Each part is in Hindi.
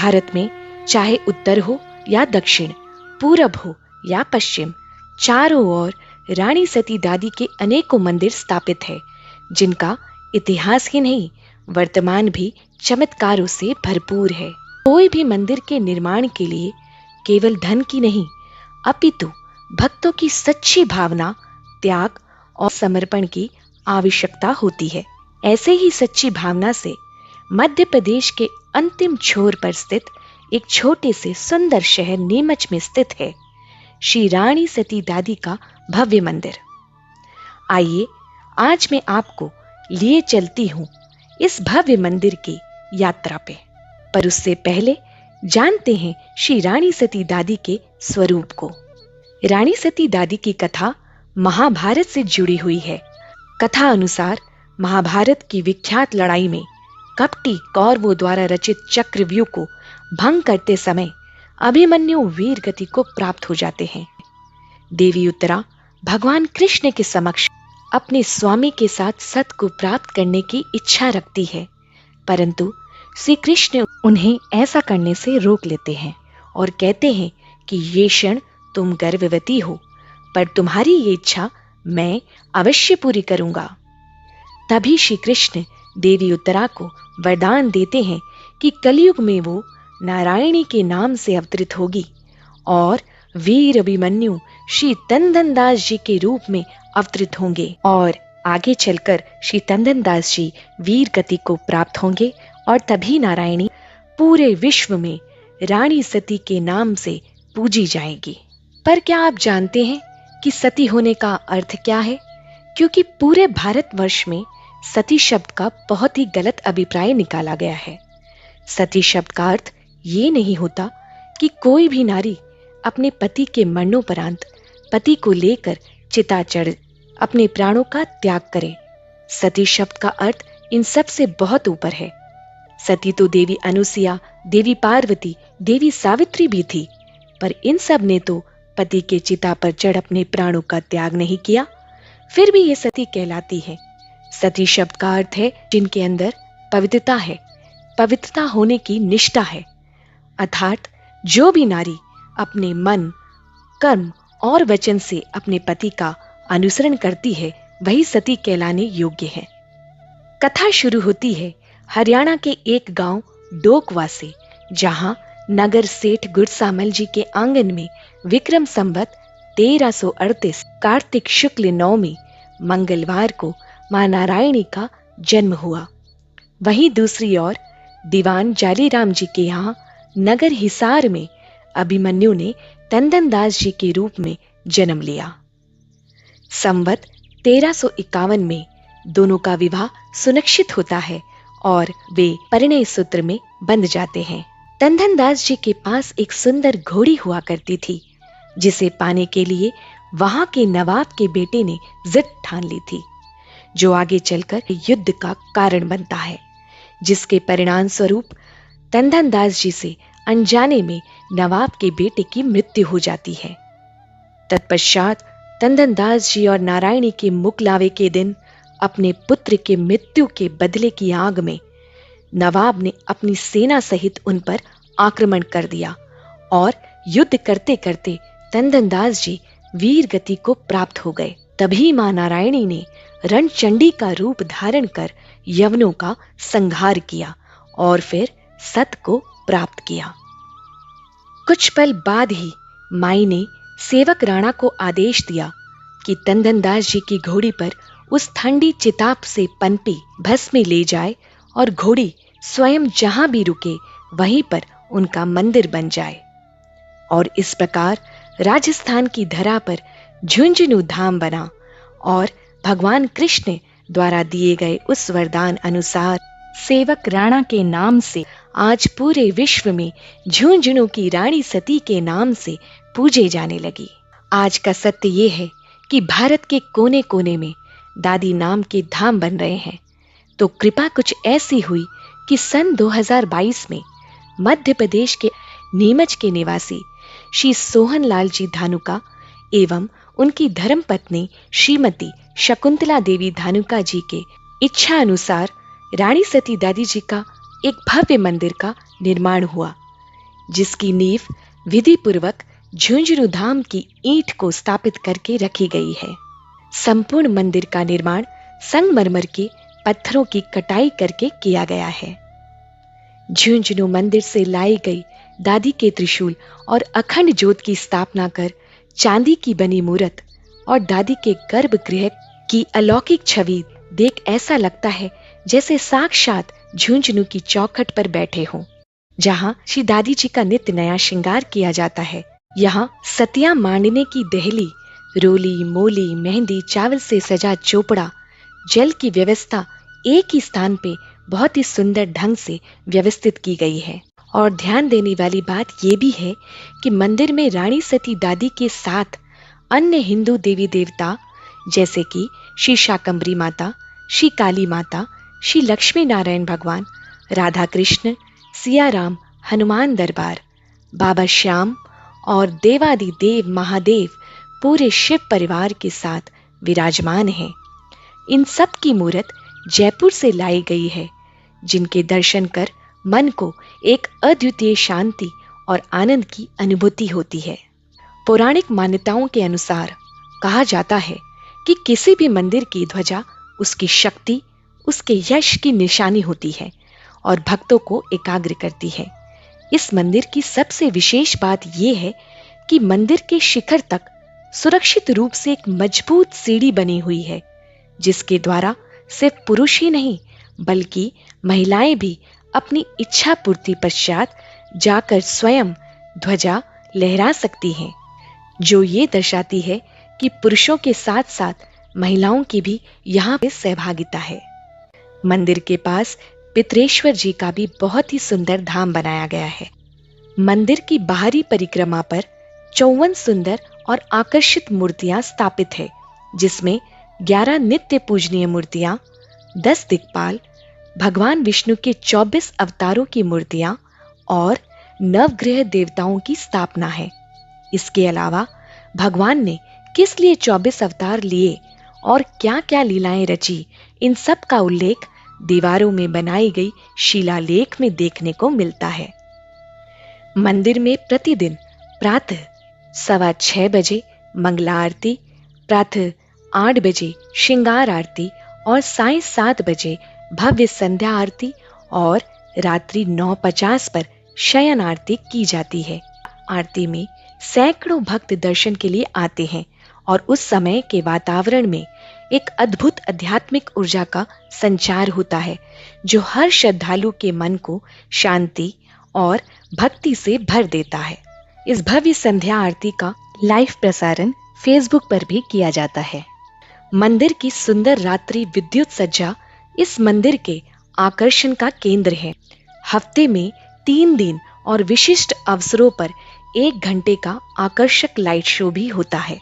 भारत में चाहे उत्तर हो या दक्षिण, पूरब हो या पश्चिम, चारों ओर रानी सती दादी के अनेकों मंदिर स्थापित है, जिनका इतिहास ही नहीं वर्तमान भी चमत्कारों से भरपूर है। कोई भी मंदिर के निर्माण के लिए केवल धन की नहीं, अपितु भक्तों की सच्ची भावना, त्याग और समर्पण की आवश्यकता होती है। ऐसे ही सच्ची भावना से मध्य प्रदेश के अंतिम छोर पर स्थित एक छोटे से सुंदर शहर नीमच में स्थित है श्री रानी सती दादी का भव्य मंदिर। आइए आज मैं आपको लिए चलती हूँ इस भव्य मंदिर की यात्रा पे। पर उससे पहले जानते हैं श्री रानी सती दादी के स्वरूप को। रानी सती दादी की कथा महाभारत से जुड़ी हुई है। कथा अनुसार महाभारत की विख्यात लड़ाई में कपटी कौरवों द्वारा रचित चक्रव्यूह को भंग करते समय अभिमन्यु वीर गति को प्राप्त हो जाते हैं। देवी उत्तरा भगवान कृष्ण के समक्ष अपने स्वामी के साथ सत को प्राप्त करने की इच्छा रखती है, परंतु श्री कृष्ण उन्हें ऐसा करने से रोक लेते हैं और कहते हैं कि ये क्षण तुम गर्भवती हो, पर तुम्हारी ये इच्छा मैं अवश्य पूरी करूंगा। तभी श्री कृष्ण देवी उत्तरा को वरदान देते हैं कि कलयुग में वो नारायणी के नाम से अवतरित होगी और वीर अभिमन्यु श्री तंदनदास जी के रूप में अवतरित होंगे और आगे चलकर श्री तंदनदास जी वीर गति को प्राप्त होंगे और तभी नारायणी पूरे विश्व में रानी सती के नाम से पूजी जाएगी। पर क्या आप जानते हैं कि सती होने का अर्थ क्या है? क्योंकि पूरे भारतवर्ष में सती शब्द का बहुत ही गलत अभिप्राय निकाला गया है। सती शब्द का अर्थ ये नहीं होता कि कोई भी नारी अपने पति के मरणोपरांत पति को लेकर चिता चढ़ अपने प्राणों का त्याग करे। सती शब्द का अर्थ इन सब से बहुत ऊपर है। सती तो देवी अनुसुईया, देवी पार्वती, देवी सावित्री भी थी, पर इन सब ने तो पति के चिता पर चढ़ अपने प्राणों का त्याग नहीं किया, फिर भी ये सती कहलाती है। सती शब्द का अर्थ है जिनके अंदर पवित्रता है, पवित्रता होने की निष्ठा है। अर्थात जो भी नारी अपने मन, कर्म और वचन से अपने पति का अनुसरण करती है, वही सती कहलाने योग्य है। कथा शुरू होती है हरियाणा के एक गांव डोकवा से, जहां नगर सेठ गुरसामल जी के आंगन में विक्रम संवत 1338 कार्तिक शुक्ल नवमी मंगलवार को मां नारायणी का जन्म हुआ। वहीं दूसरी ओर दीवान जालीराम जी के यहाँ नगर हिसार में अभिमन्यु ने तंदनदास जी के रूप में जन्म लिया। संवत 1351 में दोनों का विवाह सुनिश्चित होता है और वे परिणय सूत्र में बंध जाते हैं। तंदनदास जी के पास एक सुंदर घोड़ी हुआ करती थी, जिसे पाने के लिए वहां के नवाब के बेटे ने जिद ठान ली थी, जो आगे चलकर युद्ध का कारण बनता है, जिसके परिणाम स्वरूप तंदनदास जी से अनजाने में नवाब के बेटे की मृत्यु हो जाती है। तत्पश्चात तंदनदास जी और नारायणी के मुकलावे के दिन अपने पुत्र के मृत्यु के बदले की आग में नवाब ने अपनी सेना सहित उन पर आक्रमण कर दिया और युद्ध करते करते तंदनदास जी वीर गति को प्राप्त हो गए। तभी मां नारायणी ने रणचंडी का रूप धारण कर यवनों का संहार किया और फिर सत को प्राप्त किया। कुछ पल बाद ही माई ने सेवक राणा को आदेश दिया कि तंदनदास जी की घोड़ी पर उस ठंडी चिताप से पनपी भस्म ले जाए और घोड़ी स्वयं जहां भी रुके वहीं पर उनका मंदिर बन जाए। और इस प्रकार राजस्थान की धरा पर झुंझुनू धाम बना और भगवान कृष्ण द्वारा दिए गए उस वरदान अनुसार सेवक राणा के नाम से आज पूरे विश्व में झुंझुनू की रानी सती के नाम से पूजे जाने लगी। आज का सत्य ये है कि भारत के कोने कोने में दादी नाम के धाम बन रहे हैं। तो कृपा कुछ ऐसी हुई कि सन 2022 में मध्य प्रदेश के नीमच के निवासी श्री सोहन लाल जी धानुका एवं उनकी धर्मपत्नी श्रीमती शकुंतला देवी धानुका जी के इच्छा अनुसार रानी सती दादी जी का एक भव्य मंदिर का निर्माण हुआ, जिसकी नींव विधि पूर्वक झुंझुनू धाम की ईंट को स्थापित करके रखी गई है। संपूर्ण मंदिर का निर्माण संगमरमर के पत्थरों की कटाई करके किया गया है। झुंझुनू मंदिर से लाई गई दादी के त्रिशूल और अखंड ज्योत की स्थापना कर चांदी की बनी मूर्त और दादी के गर्भगृह की अलौकिक छवि देख ऐसा लगता है जैसे साक्षात झुंझुनू की चौखट पर बैठे हों, जहां श्री दादी जी का नित्य नया श्रृंगार किया जाता है। यहाँ सतिया मांडने की दहली, रोली, मोली, मेहंदी, चावल से सजा चोपड़ा, जल की व्यवस्था एक ही स्थान पे बहुत ही सुंदर ढंग से व्यवस्थित की गई है। और ध्यान देने वाली बात ये भी है कि मंदिर में रानी सती दादी के साथ अन्य हिंदू देवी देवता जैसे कि श्री शाकंभरी माता, श्री काली माता, श्री लक्ष्मी नारायण भगवान, राधा कृष्ण, सिया राम, हनुमान दरबार, बाबा श्याम और देवादिदेव महादेव पूरे शिव परिवार के साथ विराजमान हैं। इन सब की मूर्त जयपुर से लाई गई है, जिनके दर्शन कर मन को एक अद्वितीय शांति और आनंद की अनुभूति होती है। पौराणिक मान्यताओं के अनुसार कहा जाता है कि किसी भी मंदिर की ध्वजा उसकी शक्ति, उसके यश की निशानी होती है और भक्तों को एकाग्र करती है। इस मंदिर की सबसे विशेष बात यह है कि मंदिर के शिखर तक सुरक्षित रूप से एक मजबूत सीढ़ी बनी हुई है, जिसके द्वारा सिर्फ पुरुष ही नहीं बल्कि महिलाएं भी अपनी इच्छा पूर्ति पश्चात जाकर स्वयं ध्वजा लहरा सकती हैं, जो ये दर्शाती है कि पुरुषों के साथ साथ महिलाओं की भी यहाँ पे सहभागिता है। मंदिर के पास पितरेश्वर जी का भी बहुत ही सुंदर धाम बनाया गया है। मंदिर की बाहरी परिक्रमा पर 54 सुंदर और आकर्षित मूर्तियां स्थापित है, जिसमें 11 नित्य पूजनीय मूर्तियां, 10 दिक्पाल, भगवान विष्णु के 24 अवतारों की मूर्तियां और नवग्रह देवताओं की स्थापना है। इसके अलावा भगवान ने किस लिए 24 अवतार लिए और क्या क्या लीलाएं रची, इन सब का उल्लेख दीवारों में बनाई गई शिलालेख में देखने को मिलता है। मंदिर में प्रतिदिन प्रातः 6:15 बजे मंगला आरती, प्रातः 8 बजे श्रृंगार आरती और सायं 7 बजे भव्य संध्या आरती और रात्रि 9:50 पर शयन आरती की जाती है। आरती में सैकड़ों भक्त दर्शन के लिए आते हैं और उस समय के वातावरण में एक अद्भुत आध्यात्मिक ऊर्जा का संचार होता है, जो हर श्रद्धालु के मन को शांति और भक्ति से भर देता है। इस भव्य संध्या आरती का लाइव प्रसारण फेसबुक पर भी किया जाता है। मंदिर की सुंदर रात्रि विद्युत सज्जा इस मंदिर के आकर्षण का केंद्र है। हफ्ते में 3 दिन और विशिष्ट अवसरों पर 1 घंटे का आकर्षक लाइट शो भी होता है।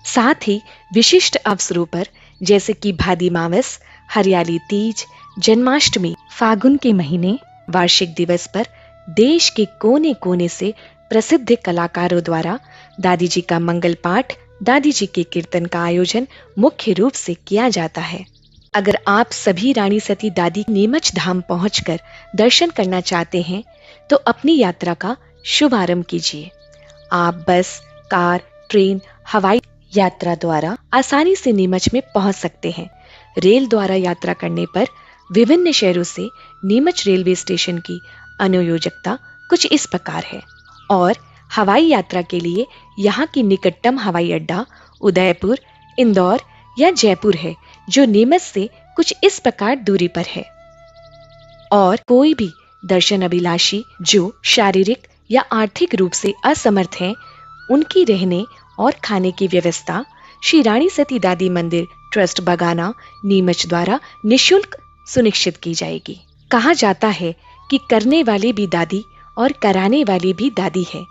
साथ ही विशिष्ट अवसरों पर जैसे कि भादी मावस, हरियाली तीज, जन्माष्टमी, फागुन के महीने, वार्षिक दिवस पर देश के कोने कोने से प्रसिद्ध कलाकारों द्वारा दादी जी का मंगल पाठ, दादी जी के कीर्तन का आयोजन मुख्य रूप से किया जाता है। अगर आप सभी रानी सती दादी नीमच धाम पहुंचकर दर्शन करना चाहते हैं तो अपनी यात्रा का शुभारंभ कीजिए। आप बस, कार, ट्रेन, हवाई यात्रा द्वारा आसानी से नीमच में पहुंच सकते हैं। रेल द्वारा यात्रा करने पर विभिन्न शहरों से नीमच रेलवे स्टेशन की अनुयोजकता कुछ इस प्रकार है और हवाई यात्रा के लिए यहाँ की निकटतम हवाई अड्डा उदयपुर, इंदौर या जयपुर है, जो नीमच से कुछ इस प्रकार दूरी पर है। और कोई भी दर्शन अभिलाषी जो शारीरिक या आर्थिक रूप से असमर्थ हैं, उनकी रहने और खाने की व्यवस्था श्री रानी सती दादी मंदिर ट्रस्ट बगाना नीमच द्वारा निःशुल्क सुनिश्चित की जाएगी। कहा जाता है कि करने वाली भी दादी और कराने वाली भी दादी है,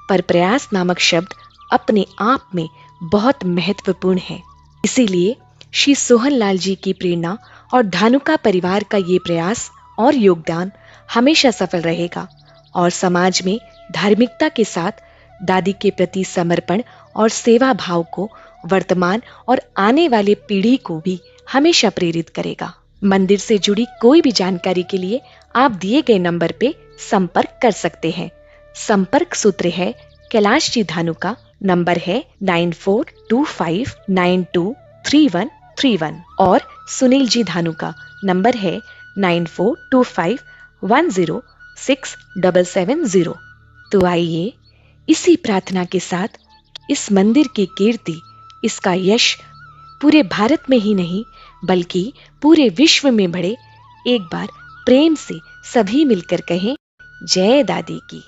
पर प्रयास नामक शब्द अपने आप में बहुत महत्वपूर्ण है। इसीलिए श्री सोहन लाल जी की प्रेरणा और धानुका परिवार का ये प्रयास और योगदान हमेशा सफल रहेगा और समाज में धार्मिकता के साथ दादी के प्रति समर्पण और सेवा भाव को वर्तमान और आने वाले पीढ़ी को भी हमेशा प्रेरित करेगा। मंदिर से जुड़ी कोई भी जानकारी के लिए आप दिए गए नंबर पे संपर्क कर सकते हैं। संपर्क सूत्र है कैलाश जी धानु का, नंबर है 9425923131 और सुनील जी धानु का नंबर है 9425106770। तो आइए इसी प्रार्थना के साथ इस मंदिर की कीर्ति, इसका यश पूरे भारत में ही नहीं बल्कि पूरे विश्व में बढ़े। एक बार प्रेम से सभी मिलकर कहें, जय दादी की।